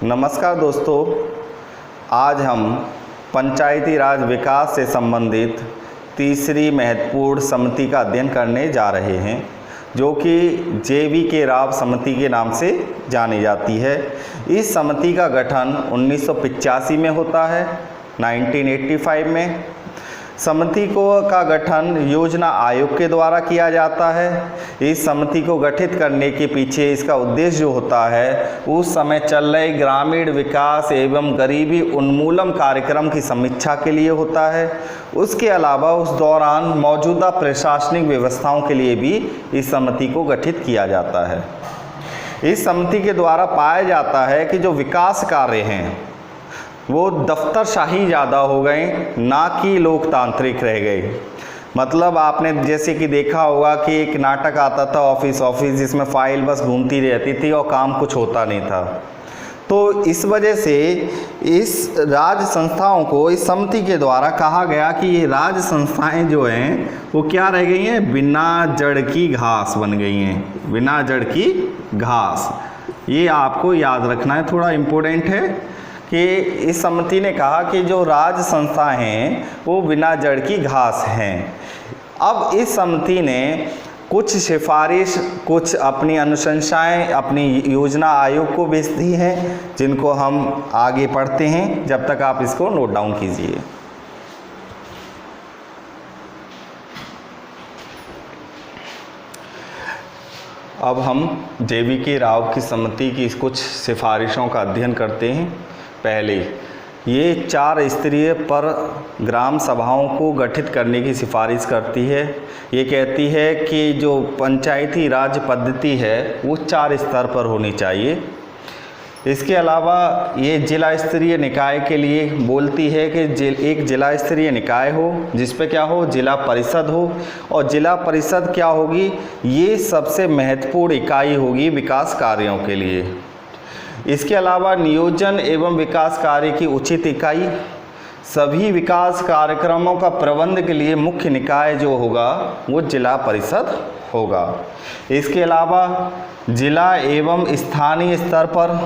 नमस्कार दोस्तों, आज हम पंचायती राज विकास से संबंधित तीसरी महत्वपूर्ण समिति का अध्ययन करने जा रहे हैं, जो कि JV राव समिति के नाम से जानी जाती है। इस समिति का गठन 1985 में होता है, 1985 में। समिति का गठन योजना आयोग के द्वारा किया जाता है। इस समिति को गठित करने के पीछे इसका उद्देश्य जो होता है, उस समय चल रहे ग्रामीण विकास एवं गरीबी उन्मूलन कार्यक्रम की समीक्षा के लिए होता है। उसके अलावा उस दौरान मौजूदा प्रशासनिक व्यवस्थाओं के लिए भी इस समिति को गठित किया जाता है। इस समिति के द्वारा पाया जाता है कि जो विकास कार्य हैं वो दफ्तरशाही ज़्यादा हो गए, ना कि लोकतांत्रिक रह गए। मतलब आपने जैसे कि देखा होगा कि एक नाटक आता था ऑफिस जिसमें फाइल बस घूमती रहती थी और काम कुछ होता नहीं था। तो इस वजह से इस राज्य संस्थाओं को इस समिति के द्वारा कहा गया कि ये राज्य संस्थाएं जो हैं वो क्या रह गई हैं, बिना जड़ की घास बन गई हैं, बिना जड़ की घास। ये आपको याद रखना है, थोड़ा इम्पोर्टेंट है कि इस समिति ने कहा कि जो राज्य संस्थाएं हैं वो बिना जड़ की घास हैं। अब इस समिति ने कुछ सिफारिश, कुछ अपनी अनुशंसाएं अपनी योजना आयोग को भेज दी हैं, जिनको हम आगे पढ़ते हैं। जब तक आप इसको नोट डाउन कीजिए। अब हम JV राव की समिति की कुछ सिफारिशों का अध्ययन करते हैं। पहले ये 4 स्तरीय पर ग्राम सभाओं को गठित करने की सिफारिश करती है। ये कहती है कि जो पंचायती राज पद्धति है वो 4 स्तर पर होनी चाहिए। इसके अलावा ये जिला स्तरीय निकाय के लिए बोलती है कि एक जिला स्तरीय निकाय हो, जिस पे क्या हो, जिला परिषद हो। और जिला परिषद क्या होगी, ये सबसे महत्वपूर्ण इकाई होगी विकास कार्यों के लिए। इसके अलावा नियोजन एवं विकास कार्य की उचित इकाई, सभी विकास कार्यक्रमों का प्रबंध के लिए मुख्य निकाय जो होगा वो जिला परिषद होगा। इसके अलावा जिला एवं स्थानीय स्तर पर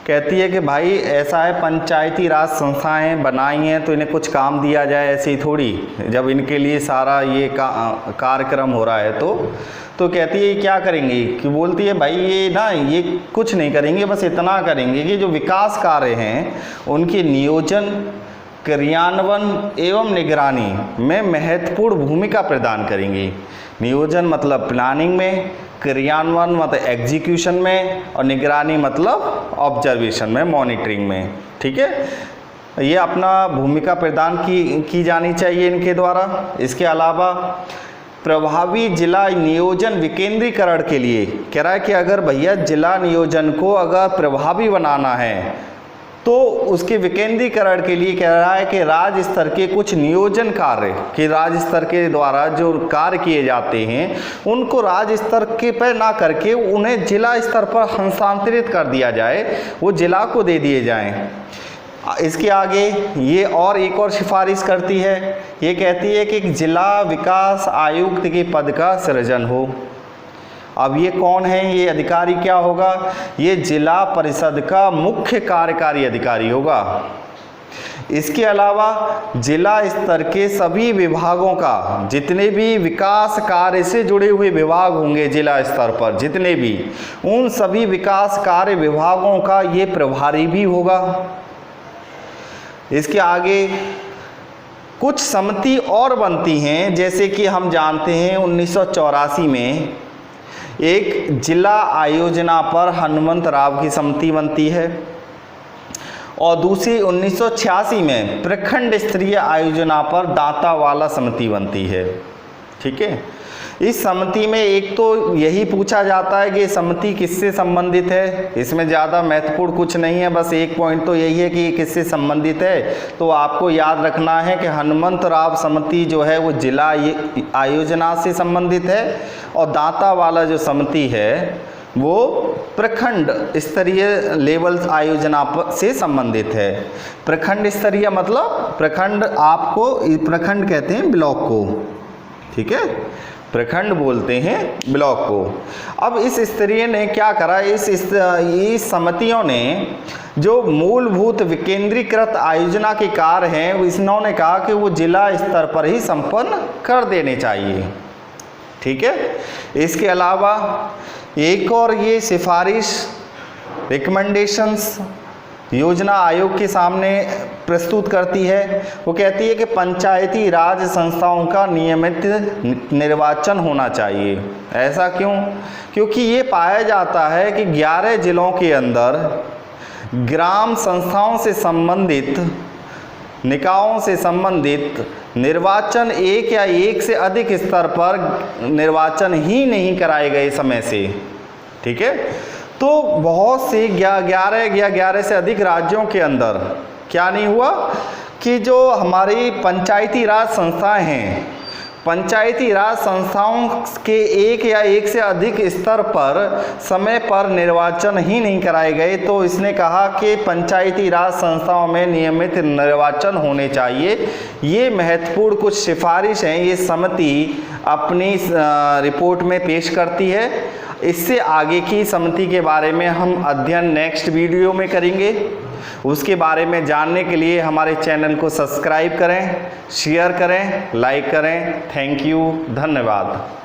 कहती है कि भाई ऐसा है, पंचायती राज संस्थाएं बनाई हैं तो इन्हें कुछ काम दिया जाए, ऐसे ही थोड़ी। जब इनके लिए सारा ये कार्यक्रम हो रहा है तो कहती है क्या करेंगे, कि बोलती है भाई ये कुछ नहीं करेंगे, बस इतना करेंगे कि जो विकास कार्य हैं उनके नियोजन, क्रियान्वयन एवं निगरानी में महत्वपूर्ण भूमिका प्रदान करेंगे। नियोजन मतलब प्लानिंग में, क्रियान्वयन मतलब एग्जीक्यूशन में, और निगरानी मतलब ऑब्जर्वेशन में, मॉनिटरिंग में। ठीक है, ये अपना भूमिका प्रदान की जानी चाहिए इनके द्वारा। इसके अलावा प्रभावी जिला नियोजन विकेंद्रीकरण के लिए कह रहा है कि अगर भैया जिला नियोजन को अगर प्रभावी बनाना है तो उसके विकेंद्रीकरण के लिए कह रहा है कि राज्य स्तर के कुछ नियोजन कार्य कि राज्य स्तर के द्वारा जो कार्य किए जाते हैं उनको राज्य स्तर के पर ना करके उन्हें जिला स्तर पर हस्तांतरित कर दिया जाए, वो जिला को दे दिए जाएं। इसके आगे ये और एक और सिफारिश करती है, ये कहती है कि एक जिला विकास आयुक्त के पद का सृजन हो। अब ये कौन है, ये अधिकारी क्या होगा, ये जिला परिषद का मुख्य कार्यकारी अधिकारी होगा। इसके अलावा जिला स्तर के सभी विभागों का, जितने भी विकास कार्य से जुड़े हुए विभाग होंगे जिला स्तर पर जितने भी, उन सभी विकास कार्य विभागों का ये प्रभारी भी होगा। इसके आगे कुछ समिति और बनती हैं, जैसे कि हम जानते हैं 1984 में एक जिला आयोजना पर हनुमंत राव की समिति बनती है, और दूसरी 1986 में प्रखंड स्तरीय आयोजना पर दांतावाला समिति बनती है। ठीक है, इस समिति में एक तो यही पूछा जाता है कि समिति किससे संबंधित है। इसमें ज़्यादा महत्वपूर्ण कुछ नहीं है, बस एक पॉइंट तो यही है कि ये किससे संबंधित है। तो आपको याद रखना है कि हनुमंत राव समिति जो है वो जिला आयोजना से संबंधित है, और दांतावाला जो समिति है वो प्रखंड स्तरीय लेवल आयोजना से संबंधित है। प्रखंड स्तरीय मतलब प्रखंड, आपको प्रखंड कहते हैं ब्लॉक को। ठीक है, प्रखंड बोलते हैं ब्लॉक को। अब इस स्तरीय ने क्या करा, इस समितियों ने जो मूलभूत विकेंद्रीकृत आयोजना के कार्य हैं इन्होंने कहा कि वो जिला स्तर पर ही संपन्न कर देने चाहिए। ठीक है, इसके अलावा एक और ये सिफारिश रिकमेंडेशंस योजना आयोग के सामने प्रस्तुत करती है। वो कहती है कि पंचायती राज संस्थाओं का नियमित निर्वाचन होना चाहिए। ऐसा क्यों? क्योंकि ये पाया जाता है कि 11 जिलों के अंदर ग्राम संस्थाओं से संबंधित, निकायों से संबंधित निर्वाचन एक या एक से अधिक स्तर पर निर्वाचन ही नहीं कराए गए समय से। ठीक है, तो बहुत से 11 से अधिक राज्यों के अंदर क्या नहीं हुआ कि जो हमारी पंचायती राज संस्थाएं हैं, पंचायती राज संस्थाओं के एक या एक से अधिक स्तर पर समय पर निर्वाचन ही नहीं कराए गए। तो इसने कहा कि पंचायती राज संस्थाओं में नियमित निर्वाचन होने चाहिए। ये महत्वपूर्ण कुछ सिफारिश हैं, ये समिति अपनी रिपोर्ट में पेश करती है। इससे आगे की समिति के बारे में हम अध्ययन नेक्स्ट वीडियो में करेंगे। उसके बारे में जानने के लिए हमारे चैनल को सब्सक्राइब करें, शेयर करें, लाइक करें। थैंक यू, धन्यवाद।